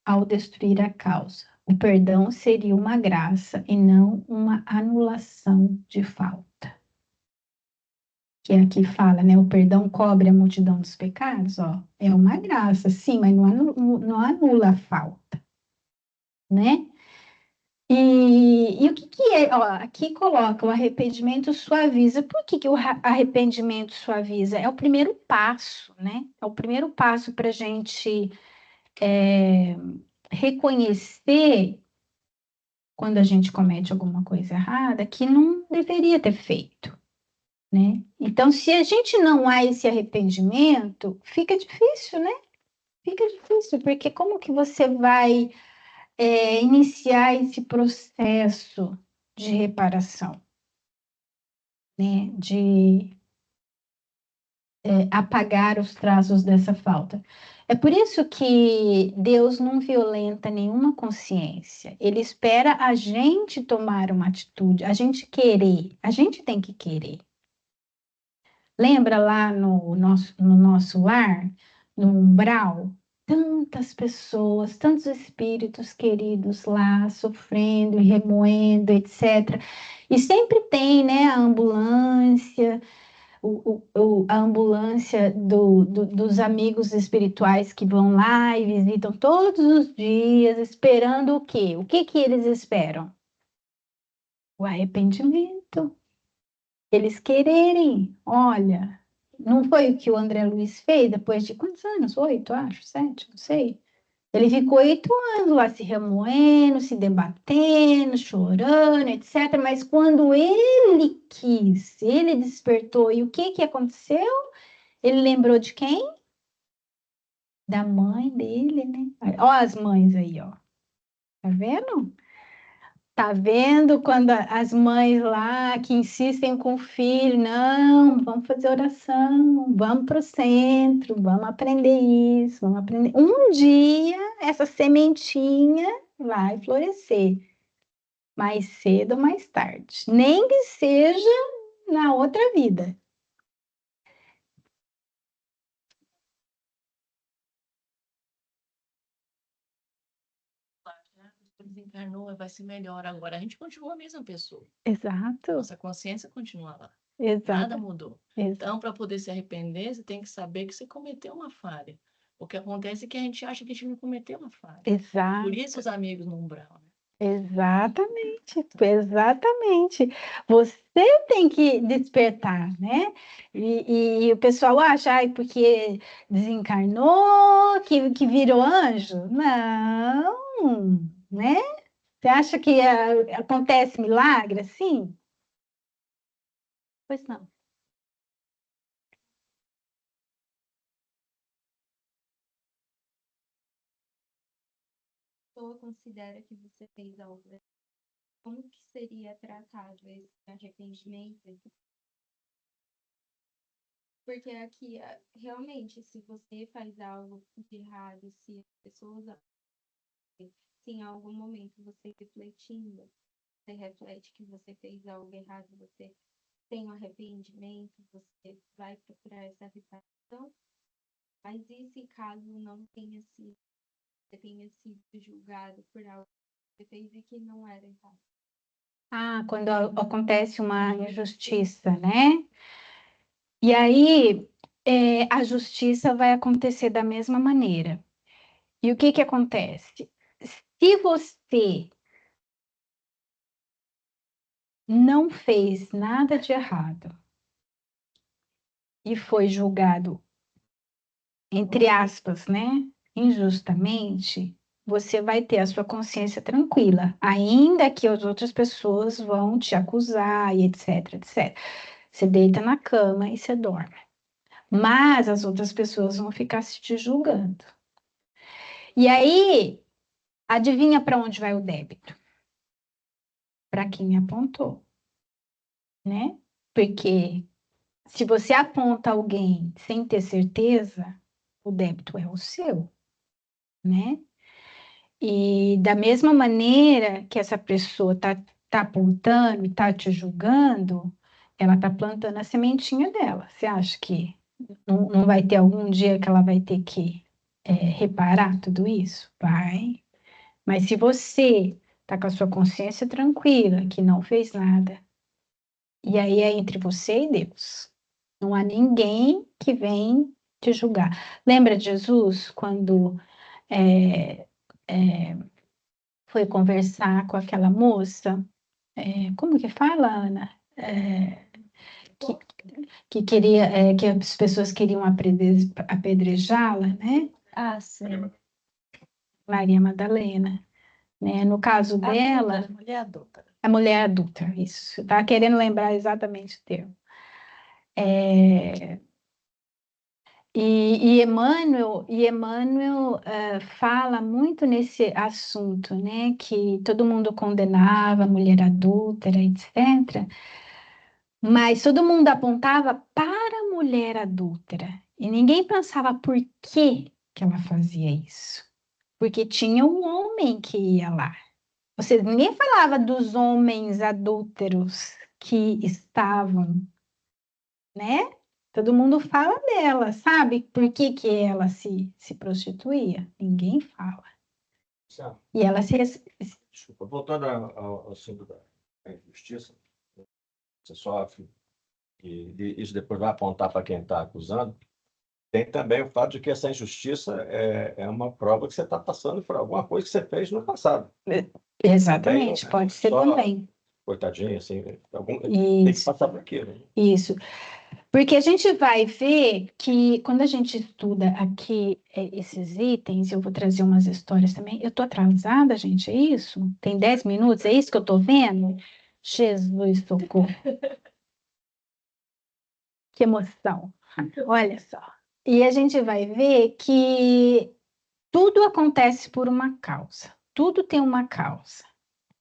ao destruir a causa. O perdão seria uma graça e não uma anulação de falta. Que aqui fala, né? O perdão cobre a multidão dos pecados, ó. É uma graça, sim, mas não anula a falta, né? E o que é? Ó, aqui coloca o arrependimento suaviza. Por que o arrependimento suaviza? É o primeiro passo, né? É o primeiro passo para a gente reconhecer quando a gente comete alguma coisa errada que não deveria ter feito, né? Então, se a gente não há esse arrependimento, fica difícil, né? Fica difícil, porque como que você vai iniciar esse processo de reparação, né? De apagar os traços dessa falta. É por isso que Deus não violenta nenhuma consciência. Ele espera a gente tomar uma atitude, a gente querer, a gente tem que querer. Lembra lá no nosso lar, no umbral, tantas pessoas, tantos espíritos queridos lá, sofrendo e remoendo, etc. E sempre tem, né, a ambulância, a ambulância dos amigos espirituais que vão lá e visitam todos os dias, esperando o quê? O que que eles esperam? O arrependimento. Eles quererem, olha, não foi o que o André Luiz fez depois de quantos anos? 8, acho, 7, não sei. Ele ficou 8 anos lá se remoendo, se debatendo, chorando, etc. Mas quando ele quis, ele despertou, e o que que aconteceu? Ele lembrou de quem? Da mãe dele, né? Ó as mães aí, ó. Tá vendo? Tá vendo quando as mães lá que insistem com o filho, não, vamos fazer oração, vamos para o centro, vamos aprender isso, vamos aprender. Um dia essa sementinha vai florescer, mais cedo ou mais tarde, nem que seja na outra vida. Desencarnou, vai ser melhor agora. A gente continua a mesma pessoa. Exato, Nossa consciência continua lá. exato. Nada mudou. Exato. Então, para poder se arrepender, você tem que saber que você cometeu uma falha. O que acontece é que a gente acha que a gente não cometeu uma falha. Exato. Por isso os amigos no umbral, né? Exatamente, exatamente. Você tem que despertar, né? E o pessoal acha, ai, porque desencarnou, que virou anjo. Não, né? Você acha que acontece milagre assim? Pois não. Pessoa considera que você fez algo, como que seria tratado esse arrependimento? Porque aqui, realmente, se você faz algo de errado, se as pessoas, se em algum momento você refletindo, você reflete que você fez algo errado, você tem um arrependimento, você vai procurar essa reparação. Mas e se caso não tenha sido, você tenha sido julgado por algo que você fez e que não era errado? Ah, quando acontece uma injustiça, né? E aí, a justiça vai acontecer da mesma maneira. E o que que acontece? Se você não fez nada de errado e foi julgado, entre aspas, né, injustamente, você vai ter a sua consciência tranquila, ainda que as outras pessoas vão te acusar e etc, etc. Você deita na cama e você dorme. Mas as outras pessoas vão ficar se te julgando. E aí, adivinha para onde vai o débito? Para quem apontou, né? Porque se você aponta alguém sem ter certeza, o débito é o seu, né? E da mesma maneira que essa pessoa tá apontando e tá te julgando, ela tá plantando a sementinha dela. Você acha que não vai ter algum dia que ela vai ter que reparar tudo isso? Vai. Mas se você tá com a sua consciência tranquila, que não fez nada, e aí é entre você e Deus. Não há ninguém que vem te julgar. Lembra de Jesus quando é, é, foi conversar com aquela moça? Como que fala, Ana? Que, que queria, que as pessoas queriam apedrejá-la, né? Ah, sim. Maria Madalena, né? No caso dela, Mulher adulta. a mulher adulta, isso. Estava querendo lembrar exatamente o termo. E Emmanuel fala muito nesse assunto, né? Que todo mundo condenava a mulher adúltera, etc. Mas todo mundo apontava para a mulher adúltera. E ninguém pensava por que ela fazia isso. Porque tinha um homem que ia lá. Ou seja, ninguém falava dos homens adúlteros que estavam, né? Todo mundo fala dela, sabe por que que ela se prostituía? Ninguém fala. E ela Desculpa, voltando ao assunto da injustiça, você sofre, e isso depois vai apontar para quem está acusando. Tem também o fato de que essa injustiça é uma prova que você está passando por alguma coisa que você fez no passado. Exatamente, Também, pode ser só- também. Coitadinha, assim, tem que Isso, passar por aquilo. isso. Porque a gente vai ver que quando a gente estuda aqui esses itens, eu vou trazer umas histórias também. Eu tô atrasada, gente, é isso? Tem 10 minutos, é isso que eu tô vendo? Jesus, socorro. Que emoção. Olha só. E a gente vai ver que tudo acontece por uma causa. Tudo tem uma causa,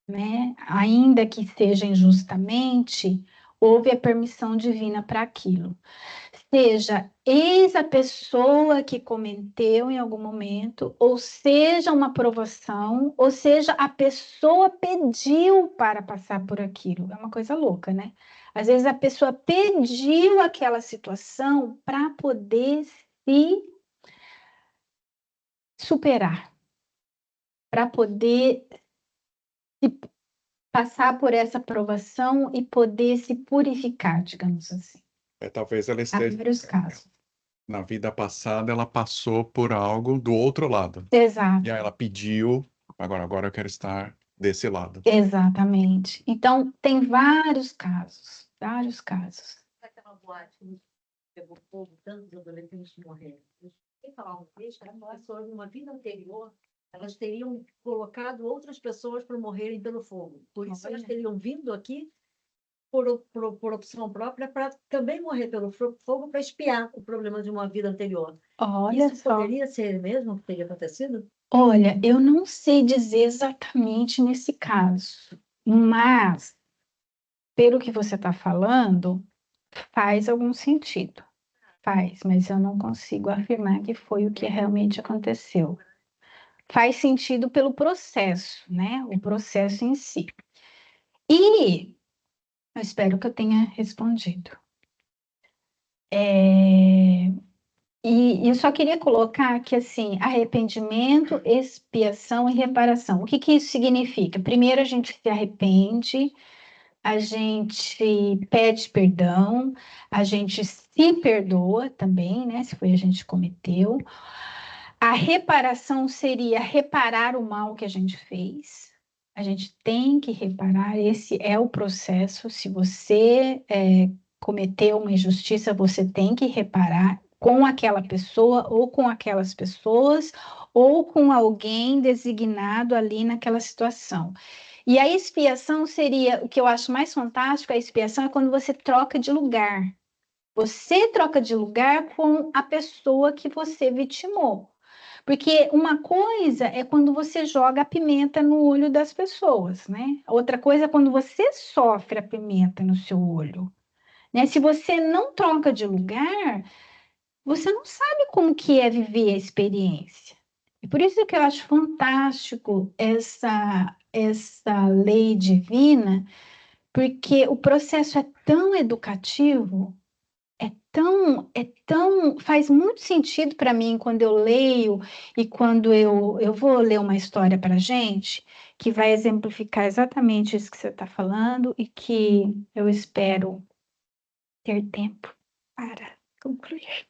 né? Ainda que seja injustamente, houve a permissão divina para aquilo. Seja eis a pessoa que cometeu em algum momento, ou seja uma provação, ou seja a pessoa pediu para passar por aquilo. É uma coisa louca, né? Às vezes a pessoa pediu aquela situação para poder se superar, para poder passar por essa provação e poder se purificar, digamos assim. Talvez ela Há esteja, vários casos. na vida passada, ela passou por algo do outro lado. Exato. E aí ela pediu, agora eu quero estar desse lado. Exatamente. Então, tem vários casos, vários casos. Aquela boate pegou fogo, tantos adolescentes morreram. Sem falar uma vez que as pessoas, numa vida anterior, elas teriam colocado outras pessoas para morrerem pelo fogo. Por isso, elas Olha. teriam vindo aqui por opção própria para também morrer pelo fogo para expiar o problema de uma vida anterior. Olha Isso só. poderia ser mesmo que teria acontecido? Olha, eu não sei dizer exatamente nesse caso, mas, pelo que você está falando, faz algum sentido. Faz, mas eu não consigo afirmar que foi o que realmente aconteceu. Faz sentido pelo processo, né? O processo em si. E eu espero que eu tenha respondido. E eu só queria colocar que, assim, arrependimento, expiação e reparação. O que que isso significa? Primeiro, a gente se arrepende, a gente pede perdão, a gente se perdoa também, né? Se foi a gente que cometeu. A reparação seria reparar o mal que a gente fez. A gente tem que reparar, esse é o processo. Se você cometeu uma injustiça, você tem que reparar com aquela pessoa ou com aquelas pessoas ou com alguém designado ali naquela situação. E a expiação seria, o que eu acho mais fantástico, a expiação é quando você troca de lugar. Você troca de lugar com a pessoa que você vitimou. Porque uma coisa é quando você joga a pimenta no olho das pessoas, né? Outra coisa é quando você sofre a pimenta no seu olho, né? Se você não troca de lugar, você não sabe como que é viver a experiência. E por isso que eu acho fantástico essa lei divina, porque o processo é tão educativo, faz muito sentido para mim quando eu leio e quando eu vou ler uma história para a gente, que vai exemplificar exatamente isso que você está falando e que eu espero ter tempo para concluir.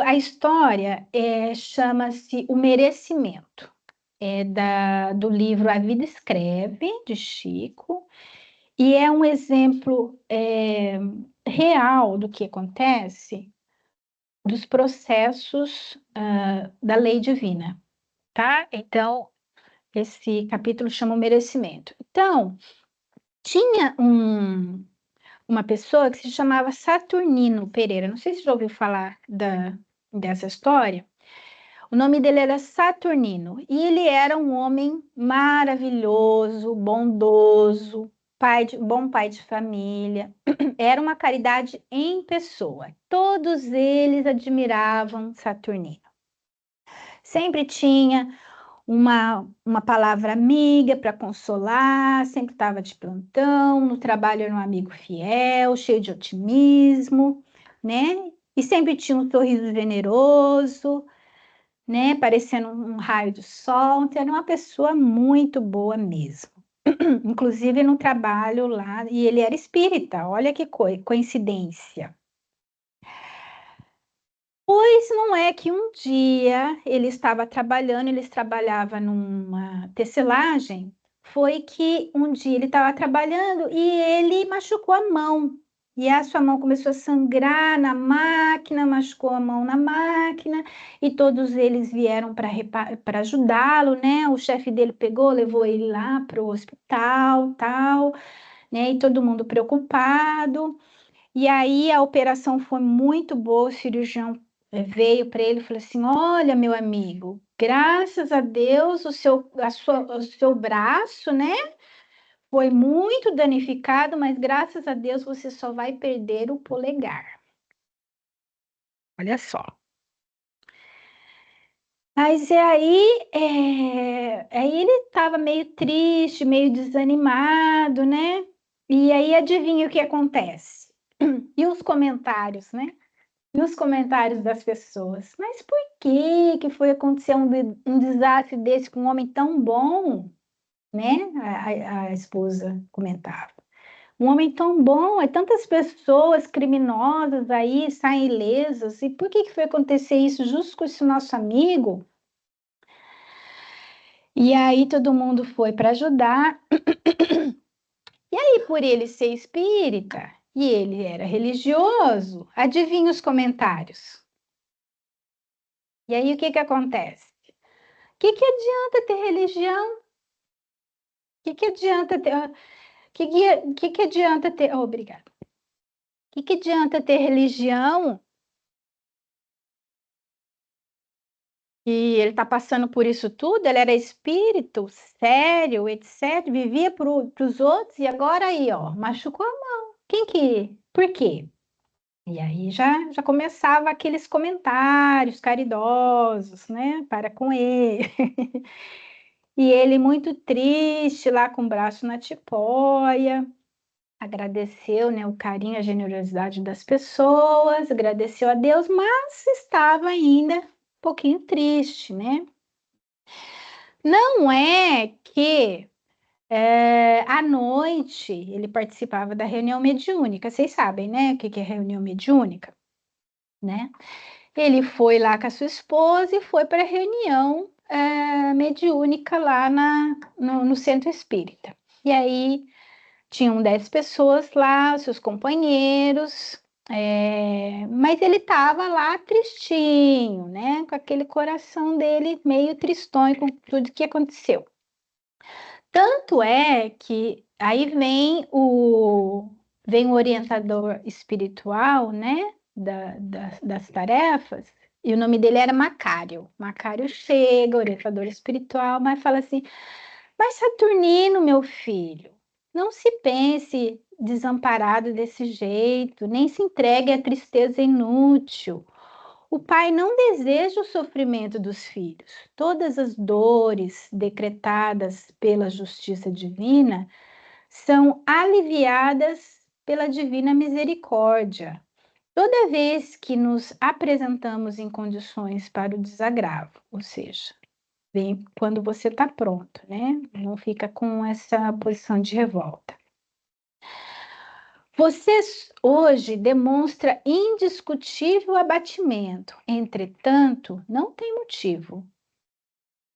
A história chama-se O Merecimento. É do livro A Vida Escreve, de Chico, e é um exemplo real do que acontece dos processos da lei divina, tá? Então, esse capítulo chama O Merecimento. Então, tinha uma pessoa que se chamava Saturnino Pereira. Não sei se você já ouviu falar dessa história. O nome dele era Saturnino e ele era um homem maravilhoso, bondoso, bom pai de família. Era uma caridade em pessoa. Todos eles admiravam Saturnino. Sempre tinha uma palavra amiga para consolar, sempre estava de plantão, no trabalho era um amigo fiel, cheio de otimismo, né? E sempre tinha um sorriso generoso, né? Parecendo um raio de sol, então era uma pessoa muito boa mesmo. Inclusive no trabalho lá, e ele era espírita, olha que coincidência. Pois não é que um dia ele estava trabalhando, eles trabalhavam numa tecelagem, foi que um dia ele estava trabalhando e ele machucou a mão. E a sua mão começou a sangrar na máquina, machucou a mão na máquina, e todos eles vieram para ajudá-lo, né? O chefe dele pegou, levou ele lá para o hospital, tal, né? E todo mundo preocupado. E aí a operação foi muito boa, o cirurgião veio para ele e falou assim: Olha, meu amigo, graças a Deus o seu braço, né, foi muito danificado, mas graças a Deus você só vai perder o polegar. Olha só. Mas aí ele estava meio triste, meio desanimado, né? E aí adivinha o que acontece? E os comentários, né? Nos comentários das pessoas. Mas por que foi acontecer um desastre desse com um homem tão bom, né? A esposa comentava. Um homem tão bom, tantas pessoas criminosas aí saem ilesas. E por que foi acontecer isso justo com esse nosso amigo? E aí todo mundo foi para ajudar. E aí, por ele ser espírita e ele era religioso, adivinha os comentários? E aí, o que acontece? Que adianta ter religião? Que adianta ter? Que adianta ter? Oh, obrigada. Que adianta ter religião? E ele está passando por isso tudo. Ele era espírito, sério, etc. Vivia para os outros e agora aí, ó, machucou a mão. Por quê? E aí já começava aqueles comentários caridosos, né? Para com ele. E ele muito triste lá com o braço na tipóia, agradeceu, né, o carinho, a generosidade das pessoas, agradeceu a Deus, mas estava ainda um pouquinho triste, né? Não é que à noite ele participava da reunião mediúnica, vocês sabem, né, o que é reunião mediúnica, né? Ele foi lá com a sua esposa e foi para a reunião mediúnica lá no centro espírita. E aí tinham 10 pessoas lá, seus companheiros, mas ele estava lá tristinho, né? Com aquele coração dele meio tristonho com tudo que aconteceu. Tanto é que aí vem o orientador espiritual, né? Das tarefas, e o nome dele era Macário. Macário chega, orientador espiritual, mas fala assim: Mas Saturnino, meu filho, não se pense desamparado desse jeito, nem se entregue à tristeza inútil. O pai não deseja o sofrimento dos filhos. Todas as dores decretadas pela justiça divina são aliviadas pela divina misericórdia. Toda vez que nos apresentamos em condições para o desagravo, ou seja, vem quando você está pronto, né? Não fica com essa posição de revolta. Você hoje demonstra indiscutível abatimento, entretanto, não tem motivo.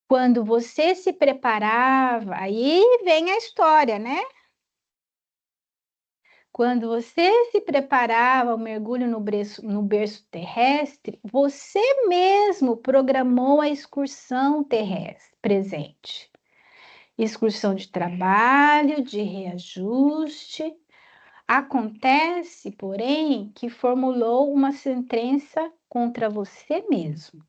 Quando você se preparava, aí vem a história, né? Quando você se preparava ao mergulho no berço terrestre, você mesmo programou a excursão terrestre presente. Excursão de trabalho, de reajuste. Acontece, porém, que formulou uma sentença contra você mesmo.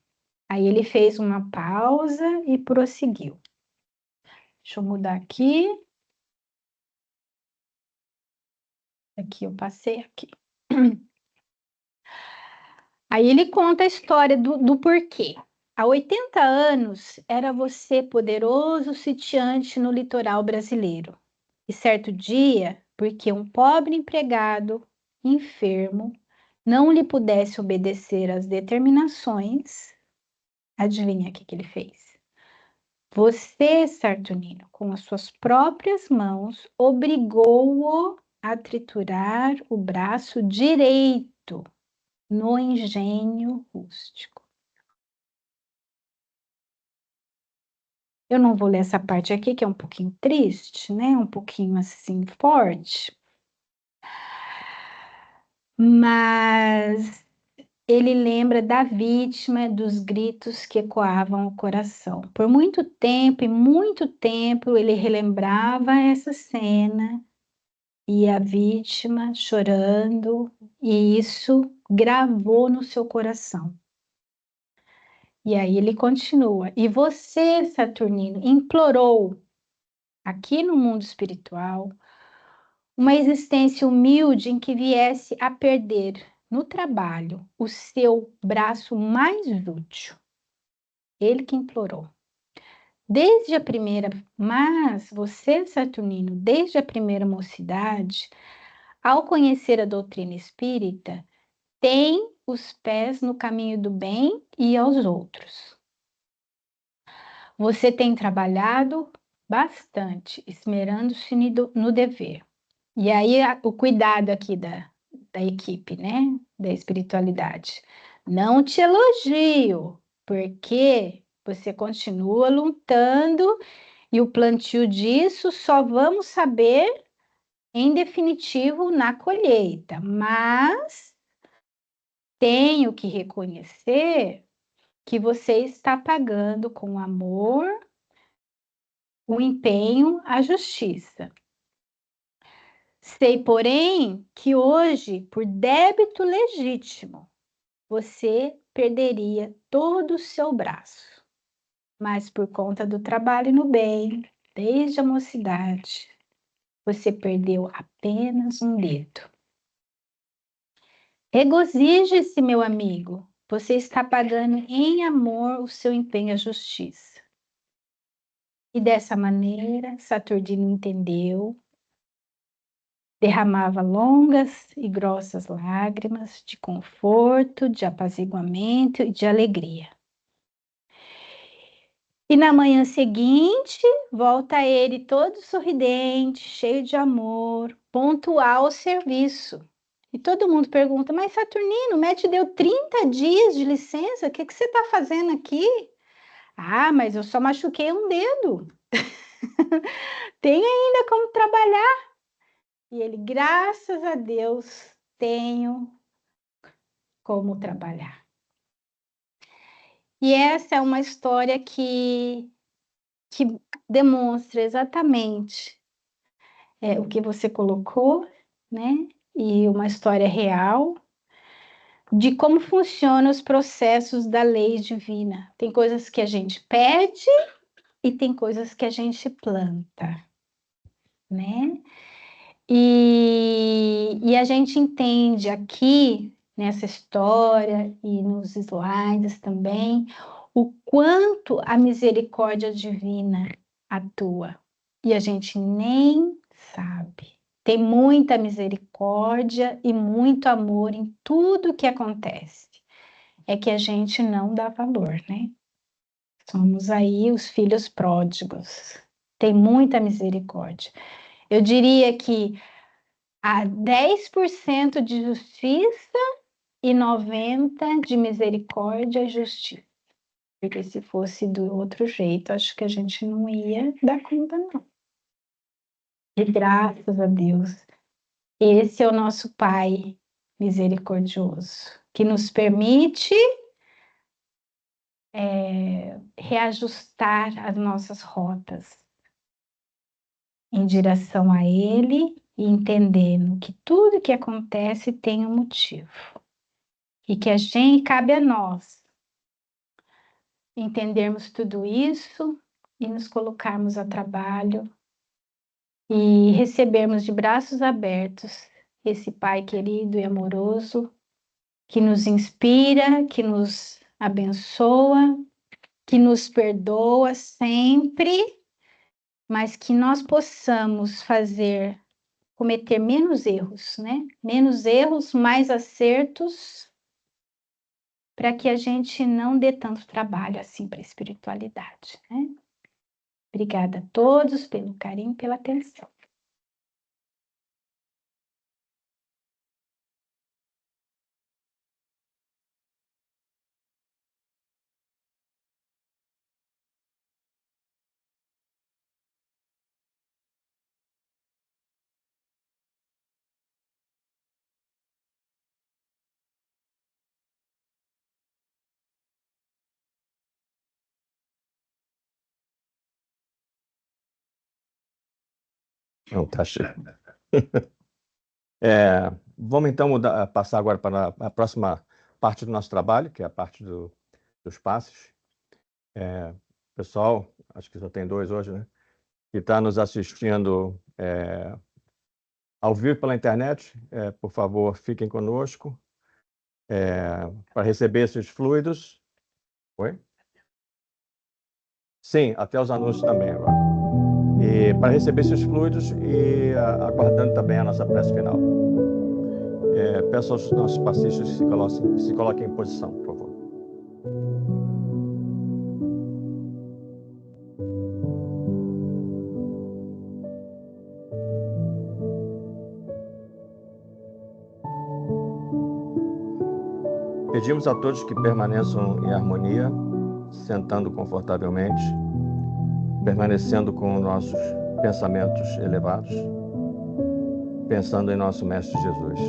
Aí ele fez uma pausa e prosseguiu. Deixa eu mudar aqui. Aqui eu passei aqui. Aí ele conta a história do porquê. Há 80 anos era você poderoso sitiante no litoral brasileiro. E certo dia, porque um pobre empregado, enfermo, não lhe pudesse obedecer às determinações, adivinha o que ele fez? Você, Saturnino, com as suas próprias mãos, obrigou-o a triturar o braço direito no engenho rústico. Eu não vou ler essa parte aqui, que é um pouquinho triste, né? Um pouquinho assim forte. Mas ele lembra da vítima, dos gritos que ecoavam o coração. Por muito tempo e muito tempo ele relembrava essa cena e a vítima chorando, e isso gravou no seu coração. E aí ele continua: e você, Saturnino, implorou aqui no mundo espiritual uma existência humilde em que viesse a perder no trabalho o seu braço mais útil. Ele que implorou. Desde a primeira, mas você, Saturnino, desde a primeira mocidade, ao conhecer a doutrina espírita, tem os pés no caminho do bem e aos outros. Você tem trabalhado bastante, esmerando-se no dever. E aí o cuidado aqui da equipe, né, da espiritualidade. Não te elogio, porque você continua lutando e o plantio disso só vamos saber em definitivo na colheita, mas tenho que reconhecer que você está pagando com amor o empenho, a justiça. Sei, porém, que hoje, por débito legítimo, você perderia todo o seu braço, mas por conta do trabalho no bem, desde a mocidade, você perdeu apenas um dedo. Regozije-se, meu amigo, você está pagando em amor o seu empenho à justiça. E dessa maneira, Saturnino entendeu, derramava longas e grossas lágrimas de conforto, de apaziguamento e de alegria. E na manhã seguinte, volta ele todo sorridente, cheio de amor, pontual ao serviço. E todo mundo pergunta: mas Saturnino, o médico deu 30 dias de licença, o que você está fazendo aqui? Ah, mas eu só machuquei um dedo. Tem ainda como trabalhar. E ele, graças a Deus, tenho como trabalhar. E essa é uma história que demonstra exatamente o que você colocou, né? E uma história real de como funcionam os processos da lei divina. Tem coisas que a gente pede e tem coisas que a gente planta, né? E a gente entende aqui, nessa história e nos slides também, o quanto a misericórdia divina atua. E a gente nem sabe. Tem muita misericórdia e muito amor em tudo que acontece. É que a gente não dá valor, né? Somos aí os filhos pródigos. Tem muita misericórdia. Eu diria que há 10% de justiça e 90% de misericórdia e justiça. Porque se fosse do outro jeito, acho que a gente não ia dar conta, não. E graças a Deus, esse é o nosso Pai misericordioso, que nos permite reajustar as nossas rotas em direção a Ele e entendendo que tudo que acontece tem um motivo. E que cabe a nós entendermos tudo isso e nos colocarmos a trabalho e recebermos de braços abertos esse Pai querido e amoroso que nos inspira, que nos abençoa que nos perdoa sempre, mas que nós possamos cometer menos erros, né? Menos erros, mais acertos, para que a gente não dê tanto trabalho assim para a espiritualidade, né? Obrigada a todos pelo carinho e pela atenção. Não, tá cheio. Vamos então passar agora para a próxima parte do nosso trabalho, que é a parte dos passes. Pessoal, acho que só tem 2 hoje, né? Que está nos assistindo ao vivo pela internet, por favor, fiquem conosco para receber esses fluidos. Oi? Sim, até os anúncios também agora. E para receber esses fluidos e aguardando também a nossa prece final. Peço aos nossos passistas que se coloquem em posição, por favor. Pedimos a todos que permaneçam em harmonia, sentando confortavelmente, permanecendo com nossos pensamentos elevados, pensando em nosso Mestre Jesus.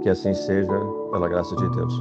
Que assim seja, pela graça de Deus.